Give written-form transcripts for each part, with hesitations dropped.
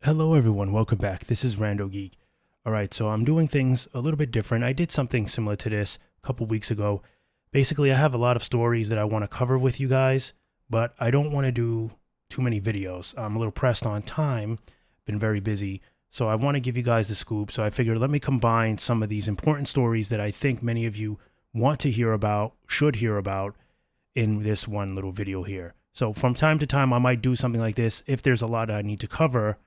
Hello everyone, welcome back. This is RandoGEEK. Alright, so I'm doing things a little bit different. I did something similar to this a couple weeks ago. Basically, I have a lot of stories that I want to cover with you guys, but I don't want to do too many videos. I'm a little pressed on time, been very busy, so I want to give you guys the scoop. So I figured let me combine some of these important stories that I think many of you want to hear about, should hear about, in this one little video here. So from time to time, I might do something like this if there's a lot that I need to cover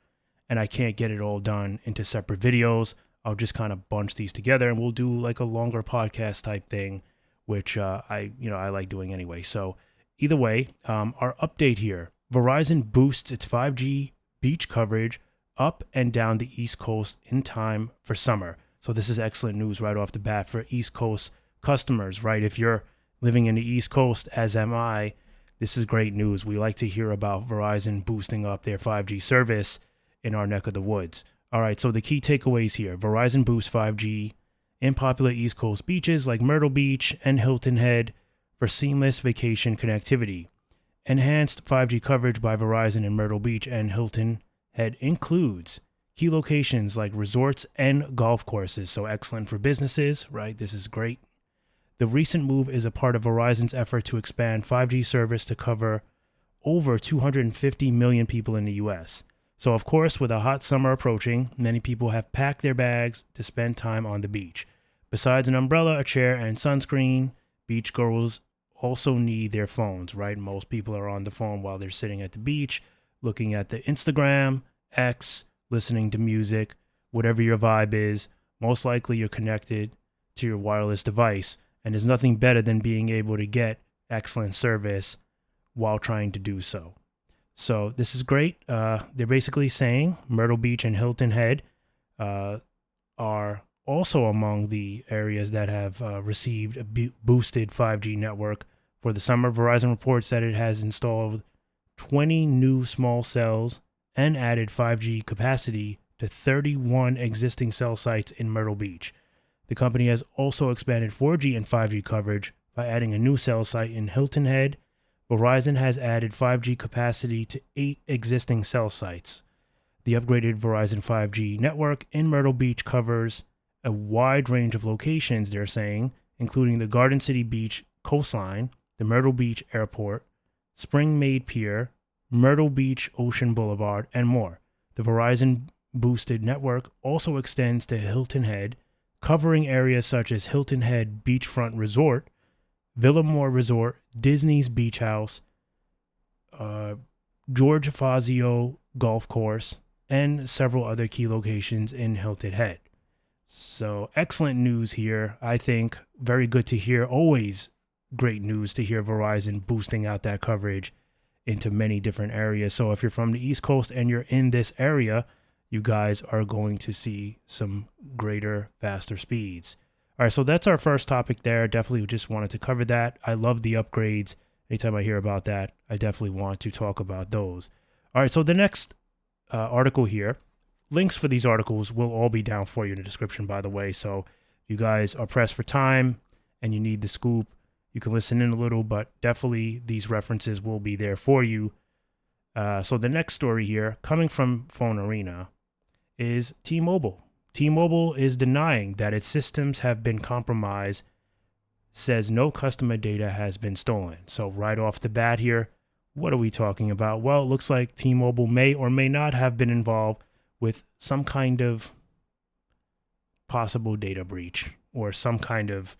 and I can't get it all done into separate videos. I'll just kind of bunch these together and we'll do like a longer podcast type thing, which I like doing anyway. So either way, our update here: Verizon boosts its 5G beach coverage up and down the East Coast in time for summer. So this is excellent news right off the bat for East Coast customers, right? If you're living in the East Coast, as am I, this is great news. We like to hear about Verizon boosting up their 5G service in our neck of the woods. All right, so the key takeaways here: Verizon boosts 5G in popular East Coast beaches like Myrtle Beach and Hilton Head for seamless vacation connectivity. Enhanced 5G coverage by Verizon in Myrtle Beach and Hilton Head includes key locations like resorts and golf courses, so excellent for businesses, right? This is great. The recent move is a part of Verizon's effort to expand 5G service to cover over 250 million people in the U.S. So, of course, with a hot summer approaching, many people have packed their bags to spend time on the beach. Besides an umbrella, a chair, and sunscreen, beach girls also need their phones, right? Most people are on the phone while they're sitting at the beach, looking at the Instagram, X, listening to music, whatever your vibe is. Most likely you're connected to your wireless device, and there's nothing better than being able to get excellent service while trying to do so. So this is great. They're basically saying Myrtle Beach and Hilton Head are also among the areas that have received a boosted 5G network for the summer. Verizon reports that it has installed 20 new small cells and added 5G capacity to 31 existing cell sites in Myrtle Beach. The company has also expanded 4G and 5G coverage by adding a new cell site in Hilton Head. Verizon has added 5G capacity to 8 existing cell sites. The upgraded Verizon 5G network in Myrtle Beach covers a wide range of locations, they're saying, including the Garden City Beach coastline, the Myrtle Beach Airport, Spring Maid Pier, Myrtle Beach Ocean Boulevard, and more. The Verizon boosted network also extends to Hilton Head, covering areas such as Hilton Head Beachfront Resort, Villamore Resort, Disney's Beach House, George Fazio Golf Course, and several other key locations in Hilton Head. So excellent news here. I think very good to hear. Always great news to hear Verizon boosting out that coverage into many different areas. So if you're from the East Coast and you're in this area, you guys are going to see some greater, faster speeds. All right, so that's our first topic there. Definitely just wanted to cover that. I love the upgrades. Anytime I hear about that, I definitely want to talk about those. All right, so the next article here, links for these articles will all be down for you in the description, by the way. So if you guys are pressed for time and you need the scoop, you can listen in a little, but definitely these references will be there for you. So the next story here, coming from Phone Arena, is T-Mobile. T-Mobile is denying that its systems have been compromised, says no customer data has been stolen. So right off the bat here, what are we talking about? Well, it looks like T-Mobile may or may not have been involved with some kind of possible data breach or some kind of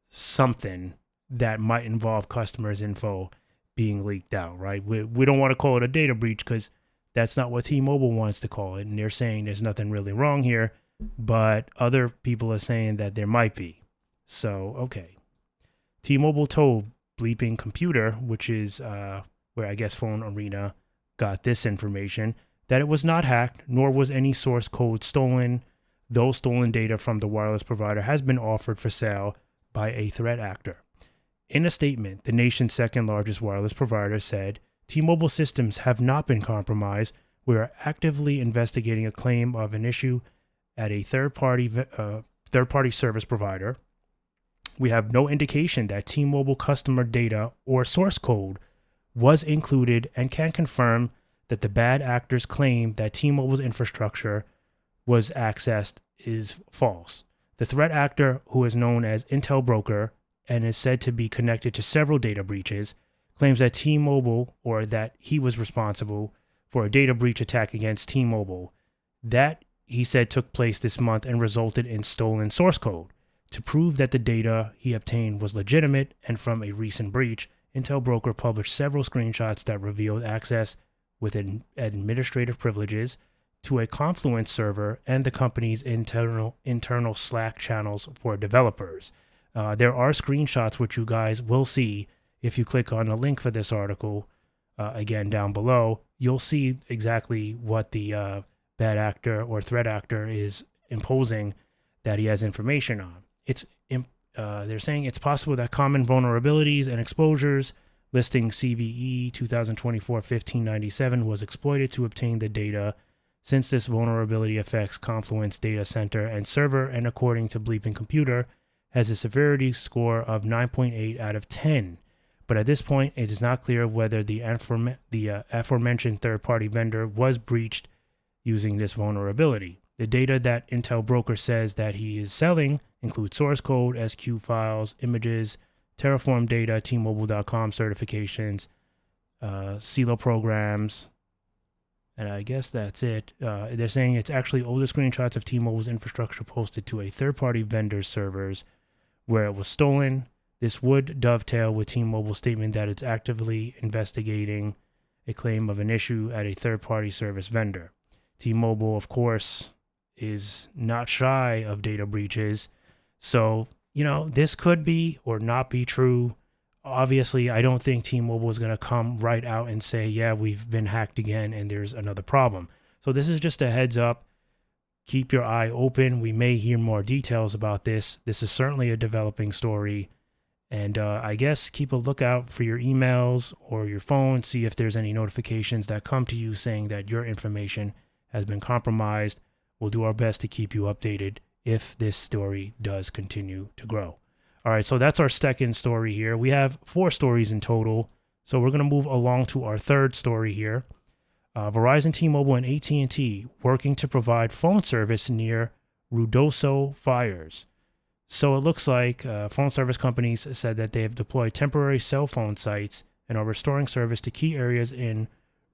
something that might involve customers' info being leaked out, right? We don't want to call it a data breach because that's not what T-Mobile wants to call it. And they're saying there's nothing really wrong here, but other people are saying that there might be. So, okay. T-Mobile told Bleeping Computer, which is where I guess Phone Arena got this information, that it was not hacked, nor was any source code stolen, though stolen data from the wireless provider has been offered for sale by a threat actor. In a statement, the nation's second largest wireless provider said, T-Mobile systems have not been compromised. We are actively investigating a claim of an issue at a third-party service provider. We have no indication that T-Mobile customer data or source code was included and can confirm that the bad actors claim that T-Mobile's infrastructure was accessed is false. The threat actor, who is known as Intel Broker and is said to be connected to several data breaches, claims that T-Mobile, or that he was responsible for a data breach attack against T-Mobile. That, he said, took place this month and resulted in stolen source code. To prove that the data he obtained was legitimate and from a recent breach, Intel Broker published several screenshots that revealed access with administrative privileges to a Confluence server and the company's internal Slack channels for developers. There are screenshots which you guys will see if you click on the link for this article. Again, down below, you'll see exactly what the bad actor or threat actor is imposing that he has information on. They're saying it's possible that common vulnerabilities and exposures listing CVE 2024-1597 was exploited to obtain the data, since this vulnerability affects Confluence data center and server, and according to Bleeping Computer, has a severity score of 9.8 out of 10. But at this point, it is not clear whether the aforementioned third-party vendor was breached using this vulnerability. The data that Intel Broker says that he is selling includes source code, SQ files, images, Terraform data, T-Mobile.com certifications, CeeLo programs, and I guess that's it. They're saying it's actually older screenshots of T-Mobile's infrastructure posted to a third-party vendor's servers where it was stolen. This would dovetail with T-Mobile's statement that it's actively investigating a claim of an issue at a third-party service vendor. T-Mobile, of course, is not shy of data breaches. So, this could be or not be true. Obviously, I don't think T-Mobile is going to come right out and say, yeah, we've been hacked again and there's another problem. So this is just a heads up. Keep your eye open. We may hear more details about this. This is certainly a developing story. And I guess keep a lookout for your emails or your phone. See if there's any notifications that come to you saying that your information has been compromised. We'll do our best to keep you updated if this story does continue to grow. All right, so that's our second story here. We have 4 stories in total. So we're going to move along to our third story here. Verizon, T-Mobile, and AT&T working to provide phone service near Ruidoso fires. So it looks like phone service companies said that they have deployed temporary cell phone sites and are restoring service to key areas in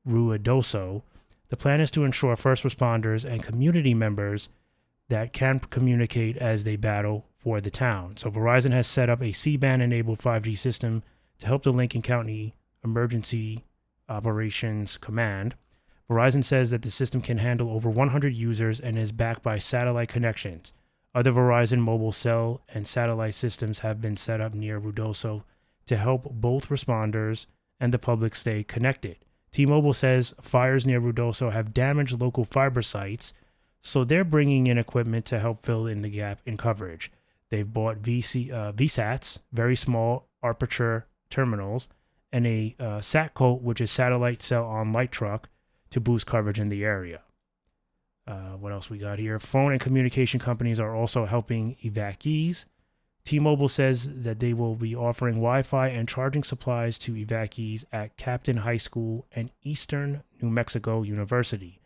Ruidoso. The plan is to ensure first responders and community members that can communicate as they battle for the town. So Verizon has set up a C-band enabled 5G system to help the Lincoln County Emergency Operations Command. Verizon says that the system can handle over 100 users and is backed by satellite connections. Other Verizon mobile cell and satellite systems have been set up near Ruidoso to help both responders and the public stay connected. T-Mobile says fires near Ruidoso have damaged local fiber sites, so they're bringing in equipment to help fill in the gap in coverage. They've bought VSATs, very small aperture terminals, and a SATCOT, which is satellite cell on light truck, to boost coverage in the area. What else we got here? Phone and communication companies are also helping evacuees. T-Mobile says that they will be offering Wi-Fi and charging supplies to evacuees at Captain High School and Eastern New Mexico University.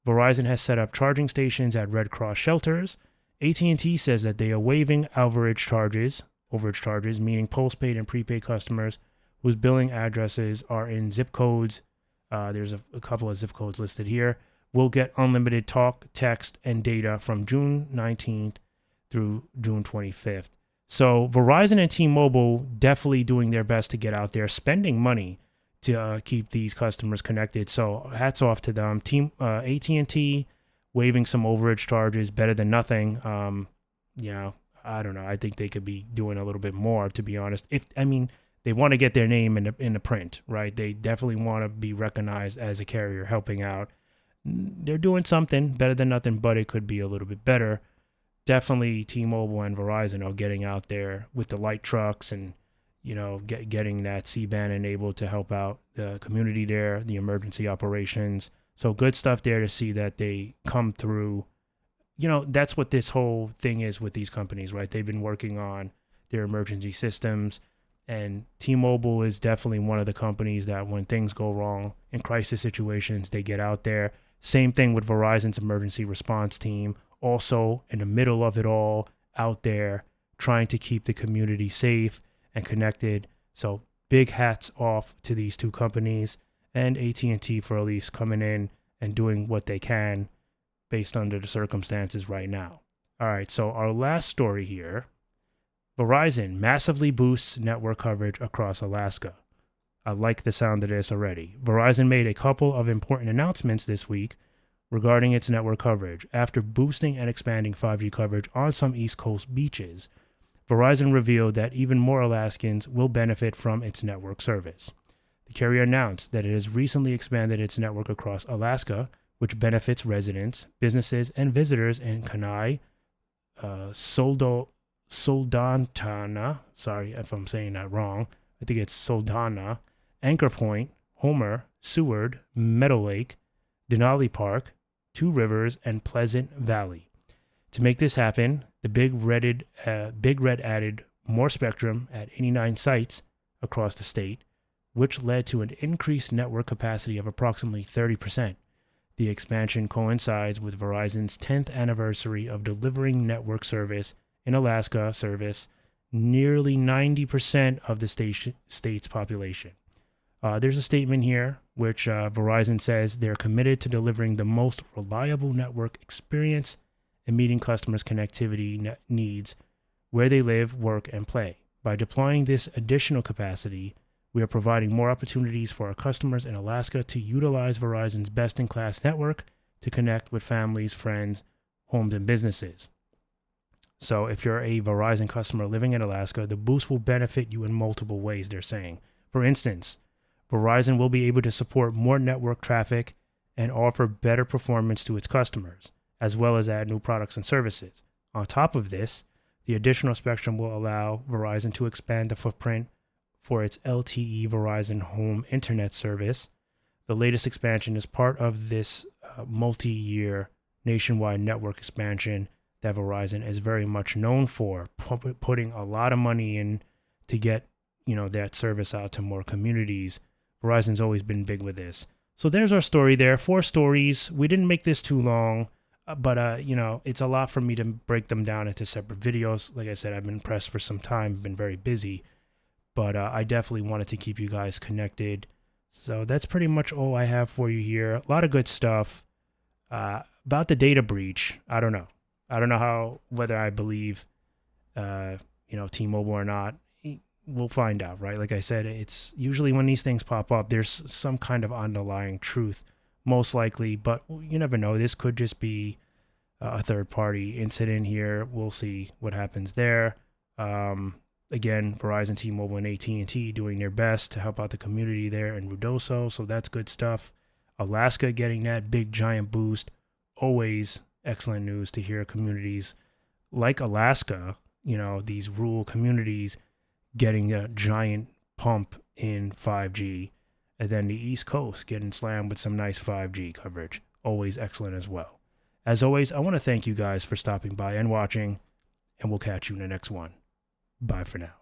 Verizon has set up charging stations at Red Cross shelters. AT&T says that they are waiving overage charges, meaning postpaid and prepaid customers whose billing addresses are in zip codes. There's a couple of zip codes listed here. Will get unlimited talk, text, and data from June 19th through June 25th. So Verizon and T-Mobile definitely doing their best to get out there, spending money to keep these customers connected. So hats off to them. AT&T waiving some overage charges, better than nothing. I don't know. I think they could be doing a little bit more, to be honest. They want to get their name in the print, right? They definitely want to be recognized as a carrier helping out. They're doing something better than nothing, but it could be a little bit better. Definitely T-Mobile and Verizon are getting out there with the light trucks and, getting that C-band enabled to help out the community there, the emergency operations. So good stuff there to see that they come through. That's what this whole thing is with these companies, right? They've been working on their emergency systems, And T-Mobile is definitely one of the companies that when things go wrong in crisis situations, they get out there. Same thing with Verizon's emergency response team, also in the middle of it all, out there trying to keep the community safe and connected. So big hats off to these two companies and AT&T for at least coming in and doing what they can based under the circumstances right now. All right, so our last story here. Verizon massively boosts network coverage across Alaska. I like the sound of this already. Verizon made a couple of important announcements this week regarding its network coverage. After boosting and expanding 5G coverage on some East Coast beaches, Verizon revealed that even more Alaskans will benefit from its network service. The carrier announced that it has recently expanded its network across Alaska, which benefits residents, businesses, and visitors in Kenai, Soldotna, sorry if I'm saying that wrong, I think it's Soldotna, Anchor Point, Homer, Seward, Meadow Lake, Denali Park, Two Rivers, and Pleasant Valley. To make this happen, the Big Red added more spectrum at 89 sites across the state, which led to an increased network capacity of approximately 30%. The expansion coincides with Verizon's 10th anniversary of delivering network service in Alaska service nearly 90% of the state's population. There's a statement here which Verizon says they're committed to delivering the most reliable network experience and meeting customers' connectivity needs where they live, work, and play. By deploying this additional capacity, we are providing more opportunities for our customers in Alaska to utilize Verizon's best-in-class network to connect with families, friends, homes, and businesses. So if you're a Verizon customer living in Alaska, the boost will benefit you in multiple ways, they're saying. For instance, Verizon will be able to support more network traffic and offer better performance to its customers, as well as add new products and services. On top of this, the additional spectrum will allow Verizon to expand the footprint for its LTE Verizon Home Internet service. The latest expansion is part of this multi-year nationwide network expansion that Verizon is very much known for, putting a lot of money in to get, that service out to more communities. Verizon's always been big with this. So there's our story there. 4 stories. We didn't make this too long, but it's a lot for me to break them down into separate videos. Like I said, I've been pressed for some time, been very busy, but I definitely wanted to keep you guys connected. So that's pretty much all I have for you here. A lot of good stuff. About the data breach, I don't know. I don't know whether I believe, T-Mobile or not. We'll find out, right? Like I said, it's usually when these things pop up, there's some kind of underlying truth, most likely, but you never know. This could just be a third-party incident here. We'll see what happens there. Again, Verizon, T-Mobile, and AT&T doing their best to help out the community there in Ruidoso, so that's good stuff. Alaska getting that big, giant boost. Always excellent news to hear communities like Alaska, these rural communities getting a giant pump in 5G, and then the East Coast getting slammed with some nice 5G coverage. Always excellent as well. As always, I want to thank you guys for stopping by and watching, and we'll catch you in the next one. Bye for now.